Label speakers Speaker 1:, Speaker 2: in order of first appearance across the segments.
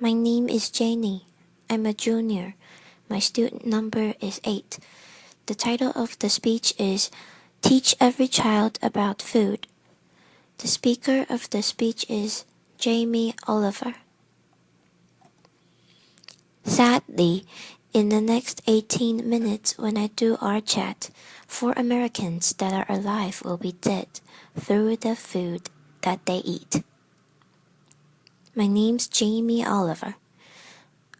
Speaker 1: My name is Janie. I'm a junior. My student number is 8. The title of the speech is Teach Every Child About Food. The speaker of the speech is Jamie Oliver. Sadly, in the next 18 minutes when I do our chat, 4 Americans that are alive will be dead through the food that they eat. My name's Jamie Oliver.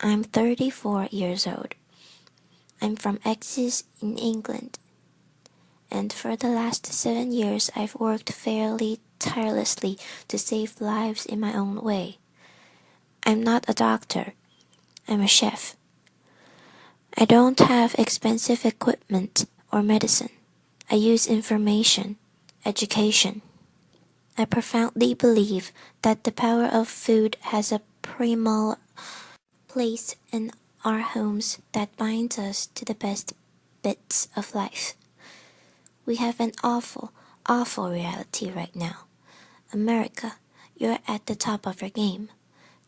Speaker 1: I'm 34 years old. I'm from Essex in England. And for the last 7 years I've worked fairly tirelessly to save lives in my own way. I'm not a doctor. I'm a chef. I don't have expensive equipment or medicine. I use information, education. I profoundly believe that the power of food has a primal place in our homes that binds us to the best bits of life. We have an awful, awful reality right now. America, you're at the top of your game.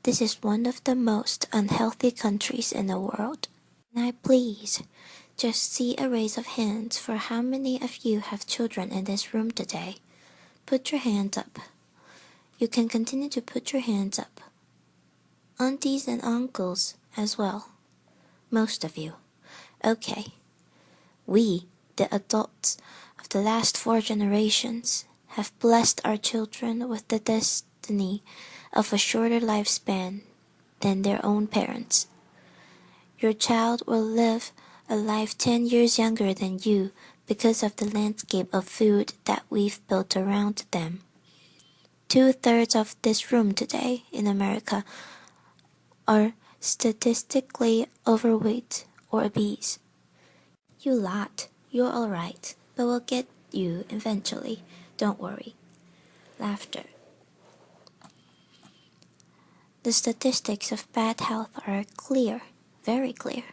Speaker 1: This is one of the most unhealthy countries in the world. Can I please just see a raise of hands for how many of you have children in this room today? Put your hands up. You can continue to put your hands up. Aunties and uncles as well. Most of you. Okay. We, the adults of the last 4 generations, have blessed our children with the destiny of a shorter lifespan than their own parents. Your child will live a life 10 years younger than you because of the landscape of food that we've built around them. 2/3 of this room today in America are statistically overweight or obese. You lot, you're alright, but we'll get you eventually. Don't worry. Laughter. The statistics of bad health are clear, very clear.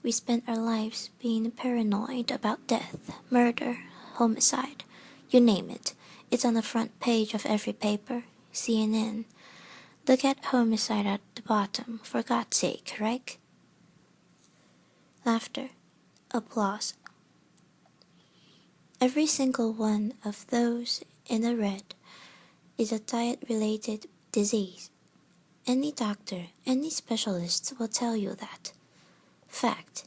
Speaker 1: We spend our lives being paranoid about death, murder, homicide, you name it. It's on the front page of every paper, CNN. Look at homicide at the bottom, for God's sake, right? Laughter. Applause. Every single one of those in the red is a diet-related disease. Any doctor, any specialist will tell you that. Fact.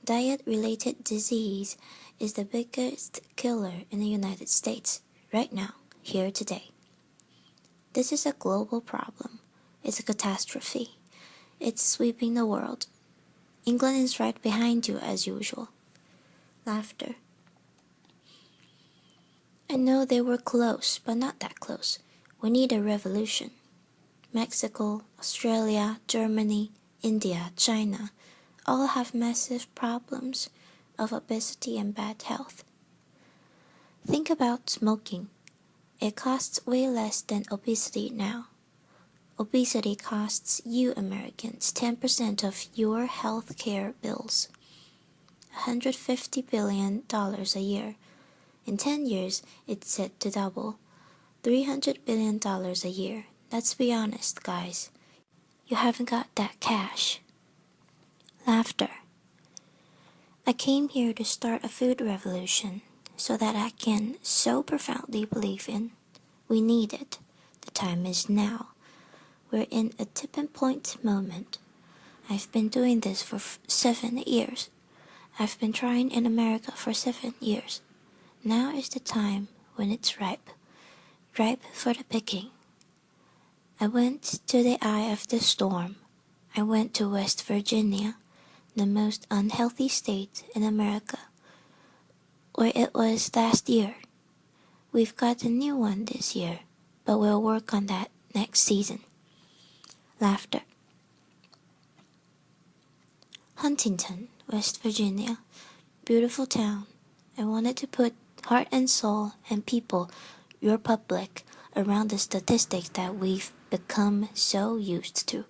Speaker 1: Diet-related disease is the biggest killer in the United States, right now, here today. This is a global problem. It's a catastrophe. It's sweeping the world. England is right behind you as usual. Laughter. I know they were close, but not that close. We need a revolution. Mexico, Australia, Germany, India, China all have massive problems of obesity and bad health. Think about smoking. It costs way less than obesity now. Obesity costs you Americans 10% of your health care bills. $150 billion a year. In 10 years, it's set to double. $300 billion a year. Let's be honest, guys. You haven't got that cash. Laughter. I came here to start a food revolution so that I can so profoundly believe in. We need it. The time is now. We're in a tipping point moment. I've been doing this for 7 years. I've been trying in America for 7 years. Now is the time when it's ripe. Ripe for the picking. I went to the eye of the storm. I went to West Virginia, the most unhealthy state in America, where it was last year. We've got a new one this year, but we'll work on that next season. Laughter. Huntington, West Virginia. Beautiful town. I wanted to put heart and soul and people, your public, around the statistics that we've become so used to.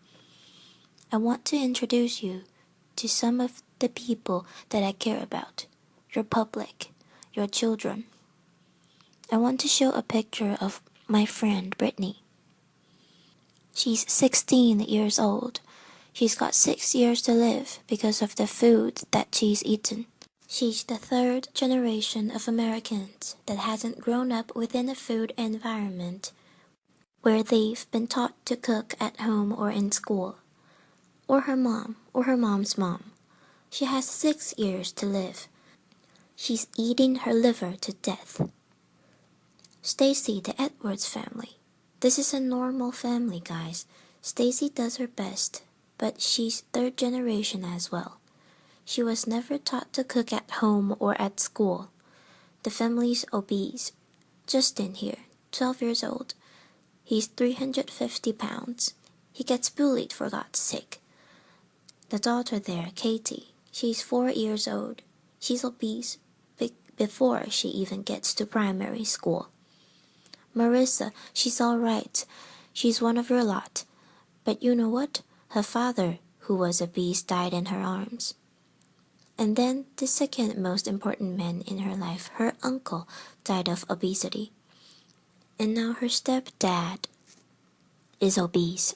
Speaker 1: I want to introduce you to some of the people that I care about, your public, your children. I want to show a picture of my friend Brittany. She's 16 years old. She's got 6 years to live because of the food that she's eaten. She's the third generation of Americans that hasn't grown up within a food environment where they've been taught to cook at home or in school, or her mom, or her mom's mom. She has 6 years to live. She's eating her liver to death. Stacy, the Edwards family. This is a normal family, guys. Stacy does her best, but she's third generation as well. She was never taught to cook at home or at school. The family's obese. Justin here, 12 years old. He's 350 pounds. He gets bullied for God's sake. The daughter there, Katie, she's 4 years old. She's obese before she even gets to primary school. Marissa, she's all right. She's one of your lot. But you know what? Her father, who was obese, died in her arms. And then the second most important man in her life, her uncle, died of obesity. And now her stepdad is obese.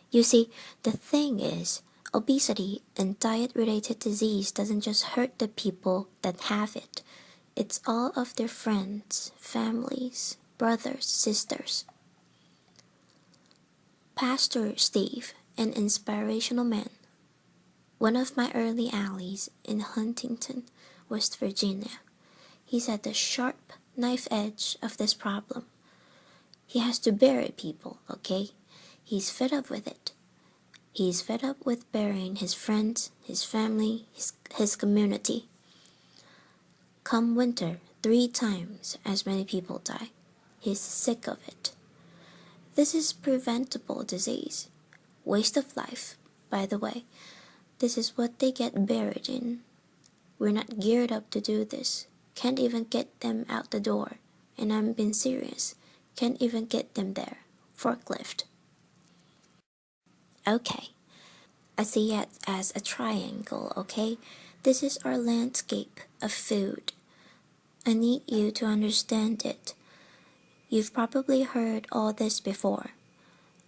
Speaker 1: You see, the thing is, obesity and diet-related disease doesn't just hurt the people that have it. It's all of their friends, families, brothers, sisters. Pastor Steve, an inspirational man, one of my early allies in Huntington, West Virginia. He's at the sharp knife edge of this problem. He has to bury people, okay? He's fed up with it. He's fed up with burying his friends, his family, his community. Come winter, 3 times as many people die. He's sick of it. This is preventable disease. Waste of life, by the way. This is what they get buried in. We're not geared up to do this. Can't even get them out the door. And I'm being serious. Can't even get them there. Forklift. Okay. I see it as a triangle, okay? This is our landscape of food. I need you to understand it. You've probably heard all this before.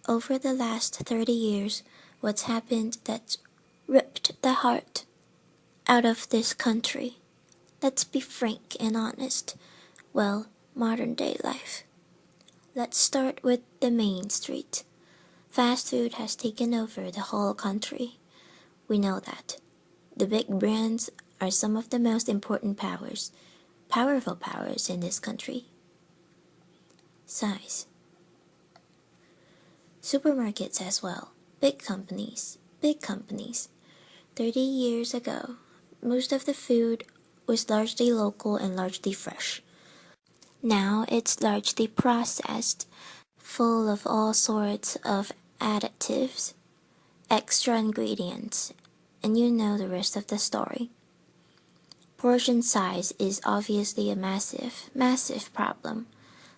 Speaker 1: Over the last 30 years, what's happened that's ripped the heart out of this country? Let's be frank and honest. Well, modern day life. Let's start with the main street. Fast food has taken over the whole country. We know that. The big brands are some of the most important powerful powers in this country. Size. Supermarkets as well. Big companies. 30 years ago, most of the food was largely local and largely fresh. Now it's largely processed, full of all sorts of additives, extra ingredients, and you know the rest of the story. Portion size is obviously a massive problem.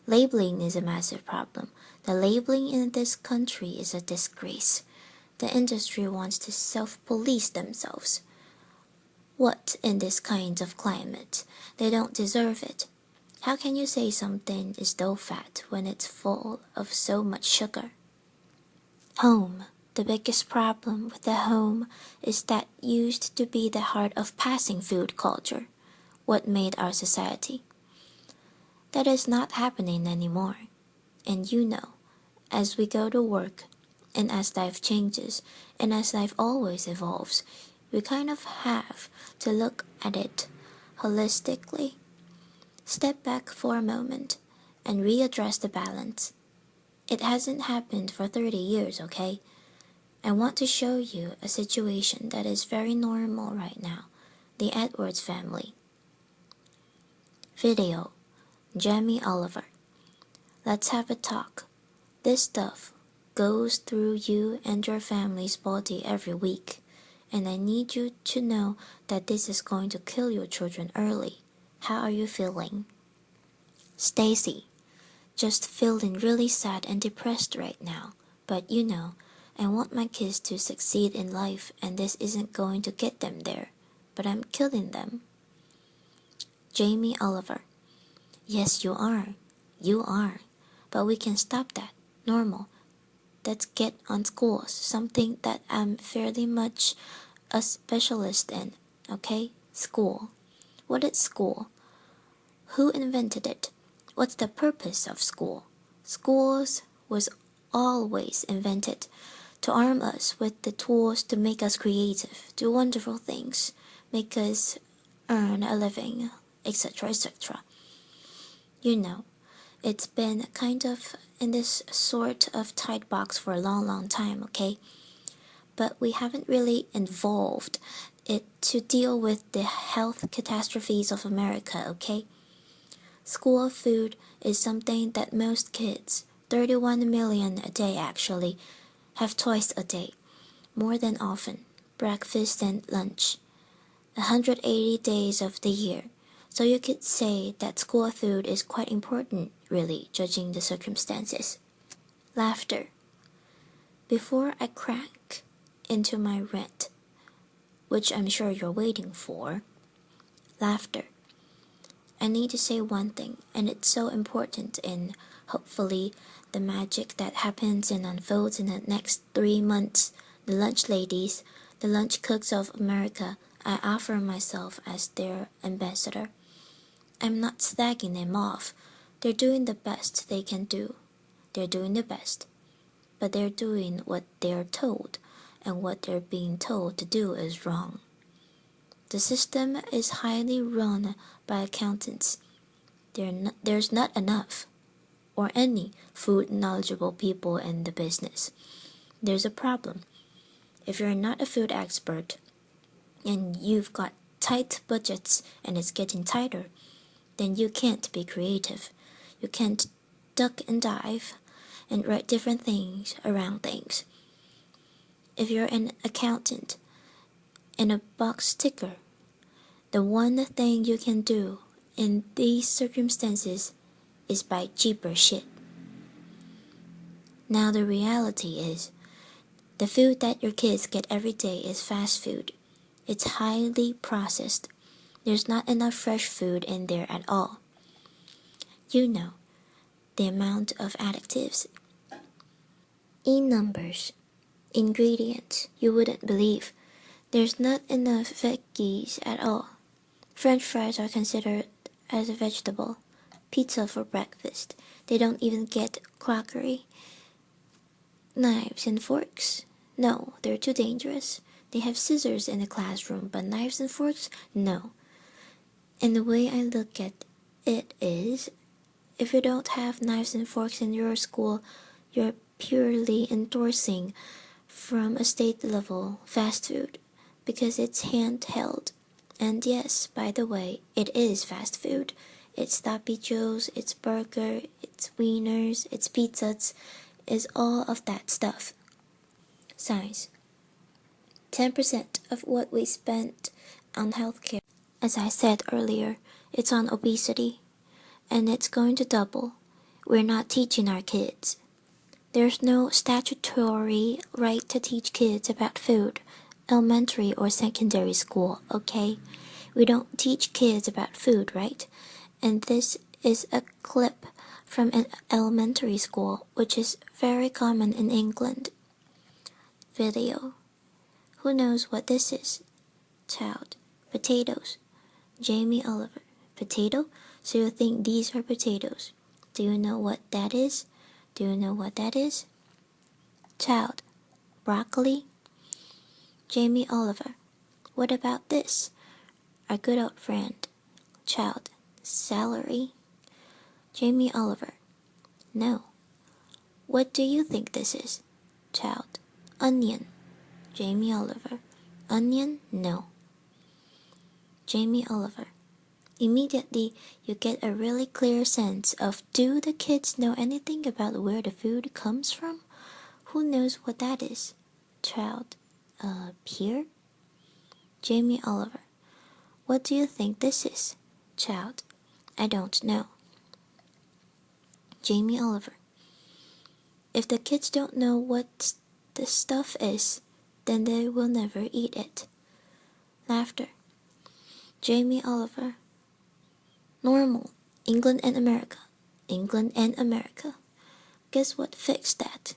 Speaker 1: Labeling is a massive problem. The labeling in this country is a disgrace. The industry wants to self-police themselves. What in this kind of climate? They don't deserve it. How can you say something is low fat when it's full of so much sugar? Home. The biggest problem with the home is that used to be the heart of passing food culture, what made our society. That is not happening anymore. And you know, as we go to work, and as life changes, and as life always evolves, we kind of have to look at it holistically. Step back for a moment and readdress the balance. It hasn't happened for 30 years, okay? I want to show you a situation that is very normal right now. The Edwards family. Video. Jamie Oliver. Let's have a talk. This stuff goes through you and your family's body every week, and I need you to know that this is going to kill your children early. How are you feeling? Stacy. Just feeling really sad and depressed right now, but you know, I want my kids to succeed in life and this isn't going to get them there, but I'm killing them. Jamie Oliver. Yes, you are. You are. But we can stop that. Normal. let's get on schools, something that I'm fairly much a specialist in, okay? School. What is school? Who invented it? What's the purpose of school? Schools was always invented to arm us with the tools to make us creative, do wonderful things, make us earn a living, etc., etc. You know, it's been kind of in this sort of tight box for a long, long time, okay? But we haven't really involved it to deal with the health catastrophes of America, okay? School food is something that most kids, 31 million a day actually, have twice a day, more than often, breakfast and lunch, 180 days of the year. So you could say that school food is quite important, really, judging the circumstances. Laughter. Before I crack into my rant, which I'm sure you're waiting for, laughter. I need to say one thing, and it's so important in, hopefully, the magic that happens and unfolds in the next 3 months. The lunch ladies, the lunch cooks of America, I offer myself as their ambassador. I'm not slagging them off. They're doing the best they can do. They're doing the best. But they're doing what they're told, and what they're being told to do is wrong. The system is highly run by accountants. There's not enough or any food knowledgeable people in the business. There's a problem. If you're not a food expert and you've got tight budgets and it's getting tighter, then you can't be creative. You can't duck and dive and write different things around things. If you're an accountant and a box ticker, the one thing you can do in these circumstances is buy cheaper shit. Now the reality is, the food that your kids get every day is fast food. It's highly processed. There's not enough fresh food in there at all. You know, the amount of additives. In numbers, ingredients, you wouldn't believe. There's not enough veggies at all. French fries are considered as a vegetable. Pizza for breakfast. They don't even get crockery. Knives and forks. No, they're too dangerous. They have scissors in the classroom, but knives and forks? No. And the way I look at it is, if you don't have knives and forks in your school, you're purely endorsing from a state level fast food because it's handheld. And yes, by the way, it is fast food. It's Sloppy Joes, it's burger, it's wieners, it's pizzas, it's all of that stuff. Science. 10% of what we spend on healthcare, as I said earlier, it's on obesity. And it's going to double. We're not teaching our kids. There's no statutory right to teach kids about food, elementary or secondary school, okay? We don't teach kids about food, right? And this is a clip from an elementary school, which is very common in England. Video. Who knows what this is? Child. Potatoes. Jamie Oliver. Potato? So you think these are potatoes. Do you know what that is? Do you know what that is? Child. Broccoli. Jamie Oliver. What about this? Our good old friend. Child. Celery. Jamie Oliver. No. What do you think this is? Child. Onion. Jamie Oliver. Onion? No. Jamie Oliver. Immediately, you get a really clear sense of, do the kids know anything about where the food comes from? Who knows what that is? Child. Pear? Jamie Oliver. What do you think this is? Child. I don't know. Jamie Oliver. If the kids don't know what the stuff is, then they will never eat it. Laughter. Jamie Oliver. Normal. England and America. England and America. Guess what fixed that?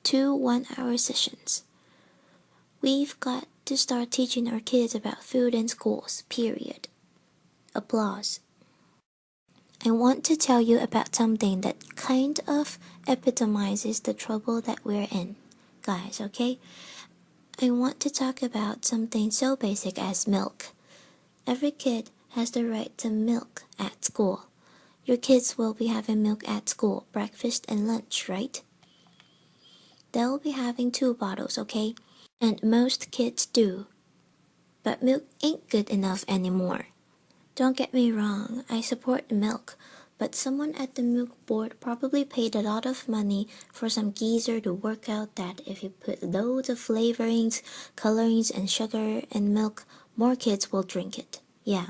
Speaker 1: 2 1-hour sessions. We've got to start teaching our kids about food in schools, period. Applause. I want to tell you about something that kind of epitomizes the trouble that we're in, guys, okay? I want to talk about something so basic as milk. Every kid has the right to milk at school. Your kids will be having milk at school, breakfast and lunch, right? They'll be having 2 bottles, okay? And most kids do. But milk ain't good enough anymore. Don't get me wrong, I support milk, but someone at the milk board probably paid a lot of money for some geezer to work out that if you put loads of flavorings, colorings, and sugar in milk, more kids will drink it. Yeah.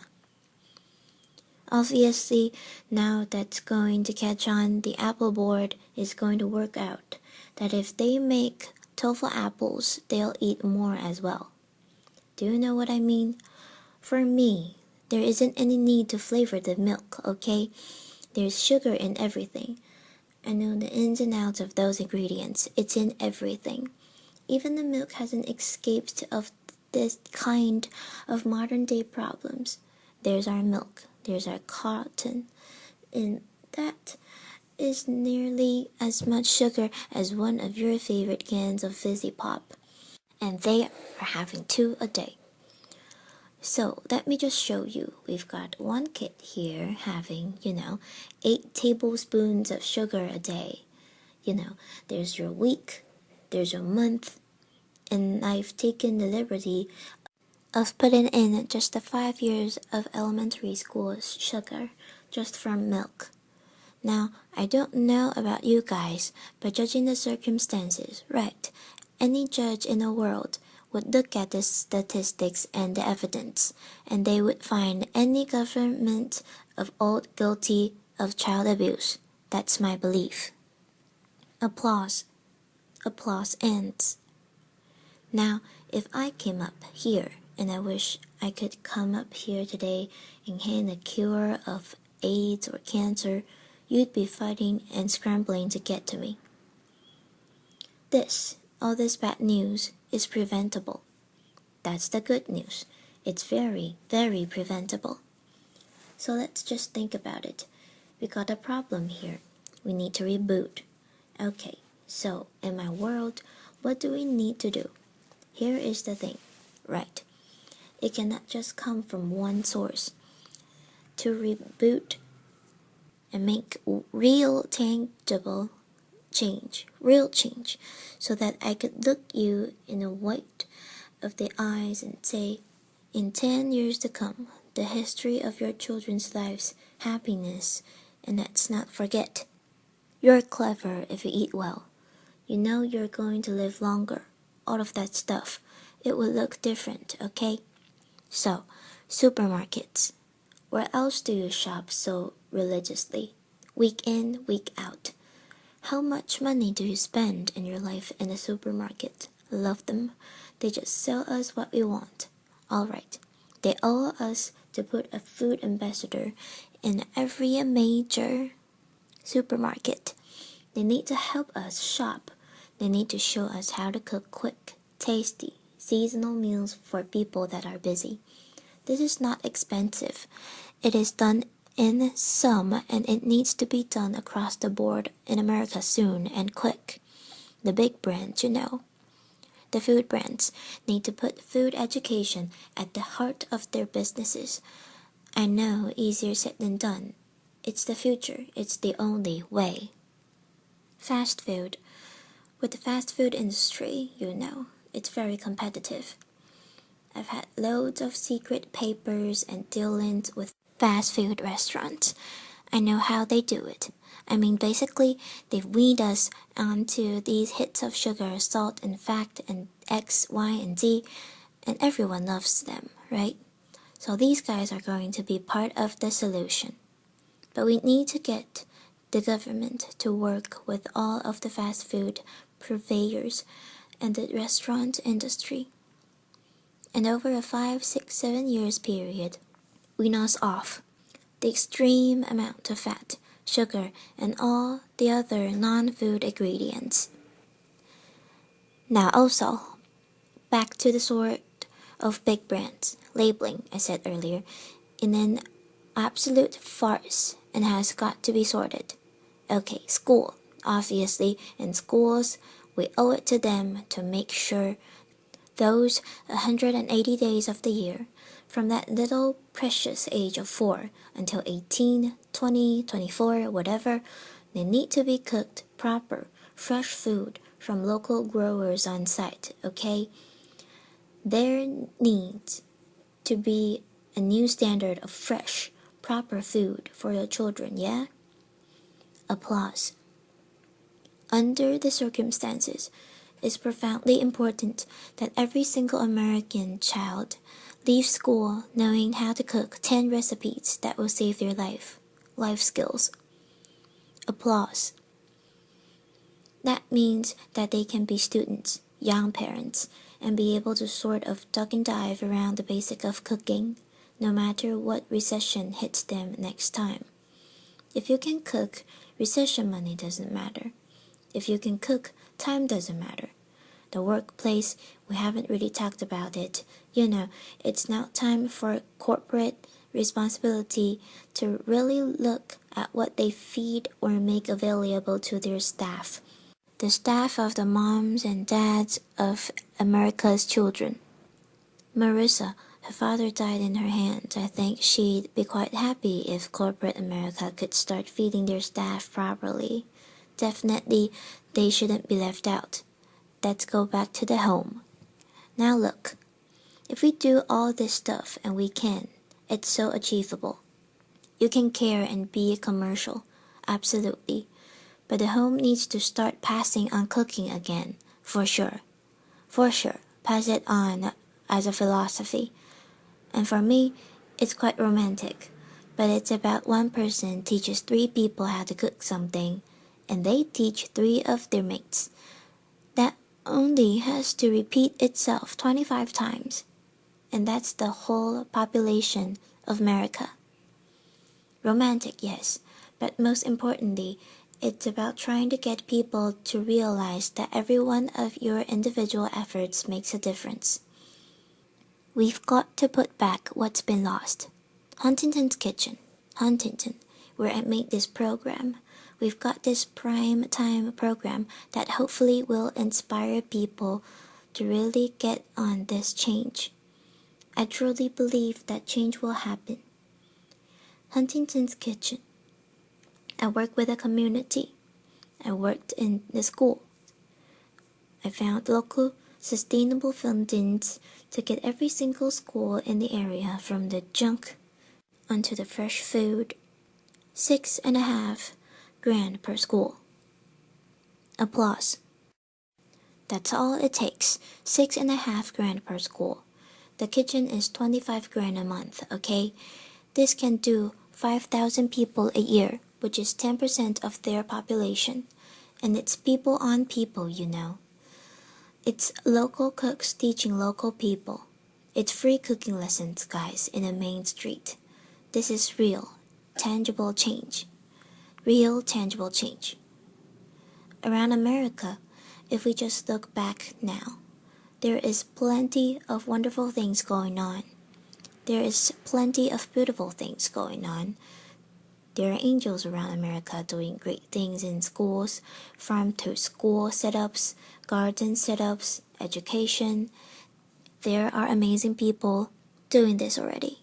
Speaker 1: Obviously, now that's going to catch on, the apple board is going to work out that if they make tofu apples, they'll eat more as well. Do you know what I mean? For me, there isn't any need to flavor the milk, okay? There's sugar in everything. I know the ins and outs of those ingredients. It's in everything. Even the milk hasn't escaped of this kind of modern day problems. There's our milk. There's our cotton. And that is nearly as much sugar as one of your favorite cans of fizzy pop. And they are having 2 a day. So let me just show you. We've got one kid here having, 8 tablespoons of sugar a day. There's your week, there's your month, and I've taken the liberty of putting in just the 5 years of elementary school sugar just from milk. Now, I don't know about you guys, but judging the circumstances, right, any judge in the world would look at the statistics and the evidence, and they would find any government of old guilty of child abuse. That's my belief. Applause. Applause ends. Now, if I came up here, and I wish I could come up here today and hand a cure of AIDS or cancer, you'd be fighting and scrambling to get to me. All this bad news is preventable. That's the good news. It's very, very preventable. So let's just think about it. We got a problem here. We need to reboot. Okay, so in my world, what do we need to do? Here is the thing, right? It cannot just come from one source. To reboot and make real tangible change, real change, so that I could look you in the white of the eyes and say, in 10 years to come, the history of your children's lives, happiness, and let's not forget, you're clever if you eat well. You know you're going to live longer, all of that stuff. It will look different, okay? So, supermarkets. Where else do you shop so religiously? Week in, week out. How much money do you spend in your life in a supermarket? Love them. They just sell us what we want. Alright, they owe us to put a food ambassador in every major supermarket. They need to help us shop. They need to show us how to cook quick, tasty, seasonal meals for people that are busy. This is not expensive. It is done in some, and it needs to be done across the board in America soon and quick. The big brands, the food brands need to put food education at the heart of their businesses. I know, easier said than done. It's the future. It's the only way. Fast food. With the fast food industry, it's very competitive. I've had loads of secret papers and dealings with fast food restaurants. I know how they do it. I mean, basically, they've weaned us onto these hits of sugar, salt, and fat, and X, Y, and Z, and everyone loves them, right? So these guys are going to be part of the solution. But we need to get the government to work with all of the fast food purveyors and the restaurant industry. And over a 5, 6, 7 years period, wean us off the extreme amount of fat, sugar, and all the other non-food ingredients. Now also, back to the sort of big brands. Labeling, I said earlier, in an absolute farce and has got to be sorted. Okay, school. Obviously, in schools, we owe it to them to make sure those 180 days of the year, from that little precious age of 4 until 18, 20, 24, whatever, they need to be cooked proper, fresh food from local growers on site, okay? There needs to be a new standard of fresh, proper food for your children, yeah? Applause. Under the circumstances, it's profoundly important that every single American child leaves school knowing how to cook 10 recipes that will save their life skills. Applause. That means that they can be students, young parents, and be able to sort of duck and dive around the basic of cooking, no matter what recession hits them next time. If you can cook, recession money doesn't matter. If you can cook, time doesn't matter. The workplace, we haven't really talked about it. You know, it's now time for corporate responsibility to really look at what they feed or make available to their staff. The staff of the moms and dads of America's children. Marissa, her father died in her hands. I think she'd be quite happy if corporate America could start feeding their staff properly. Definitely, they shouldn't be left out. Let's go back to the home. Now look, if we do all this stuff, and we can, it's so achievable. You can care and be a commercial, absolutely. But the home needs to start passing on cooking again, for sure. For sure, pass it on as a philosophy. And for me, it's quite romantic. But it's about one person teaches 3 people how to cook something, and they teach 3 of their mates. That only has to repeat itself 25 times. And that's the whole population of America. Romantic, yes, but most importantly, it's about trying to get people to realize that every one of your individual efforts makes a difference. We've got to put back what's been lost. Huntington's Kitchen, Huntington, where I made this program. We've got this prime time program that hopefully will inspire people to really get on this change. I truly believe that change will happen. Huntington's Kitchen. I work with a community. I worked in the school. I found local sustainable fountains to get every single school in the area from the junk onto the fresh food. $6.5 grand per school. Applause. That's all it takes. $6.5 grand per school. The kitchen is 25 grand a month, okay? This can do 5,000 people a year, which is 10% of their population. And it's people on people, you know. It's local cooks teaching local people. It's free cooking lessons, guys, in a main street. This is real, tangible change. Real, tangible change. Around America, if we just look back now, there is plenty of wonderful things going on. There is plenty of beautiful things going on. There are angels around America doing great things in schools, farm to school setups, garden setups, education. There are amazing people doing this already.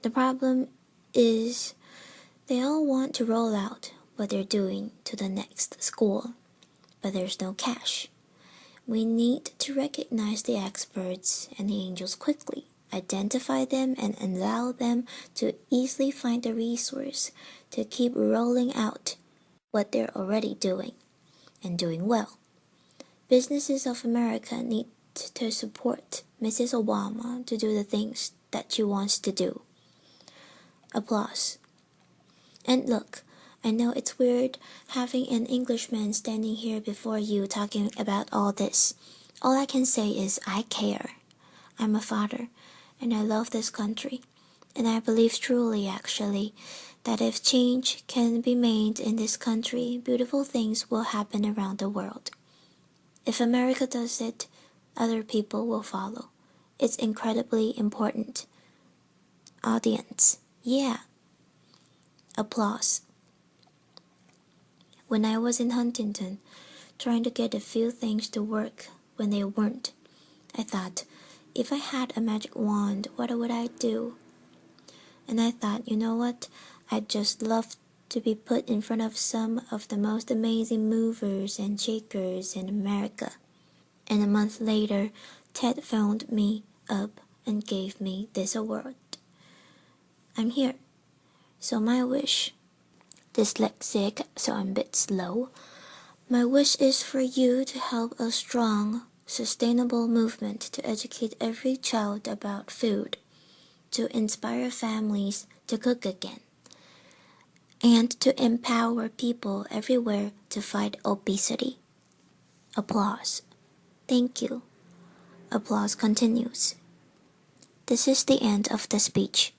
Speaker 1: The problem is they all want to roll out what they're doing to the next school, but there's no cash. We need to recognize the experts and the angels quickly, identify them, and allow them to easily find the resource to keep rolling out what they're already doing, and doing well. Businesses of America need to support Mrs. Obama to do the things that she wants to do. Applause. And look, I know it's weird having an Englishman standing here before you talking about all this. All I can say is I care. I'm a father, and I love this country. And I believe truly, actually, that if change can be made in this country, beautiful things will happen around the world. If America does it, other people will follow. It's incredibly important. Audience, yeah. Applause. When I was in Huntington, trying to get a few things to work when they weren't, I thought, if I had a magic wand, what would I do? And I thought, you know what? I'd just love to be put in front of some of the most amazing movers and shakers in America. And a month later, Ted phoned me up and gave me this award. I'm here. So my wish, dyslexic, so I'm a bit slow. My wish is for you to help a strong, sustainable movement to educate every child about food, to inspire families to cook again, and to empower people everywhere to fight obesity. Applause. Thank you. Applause continues. This is the end of the speech.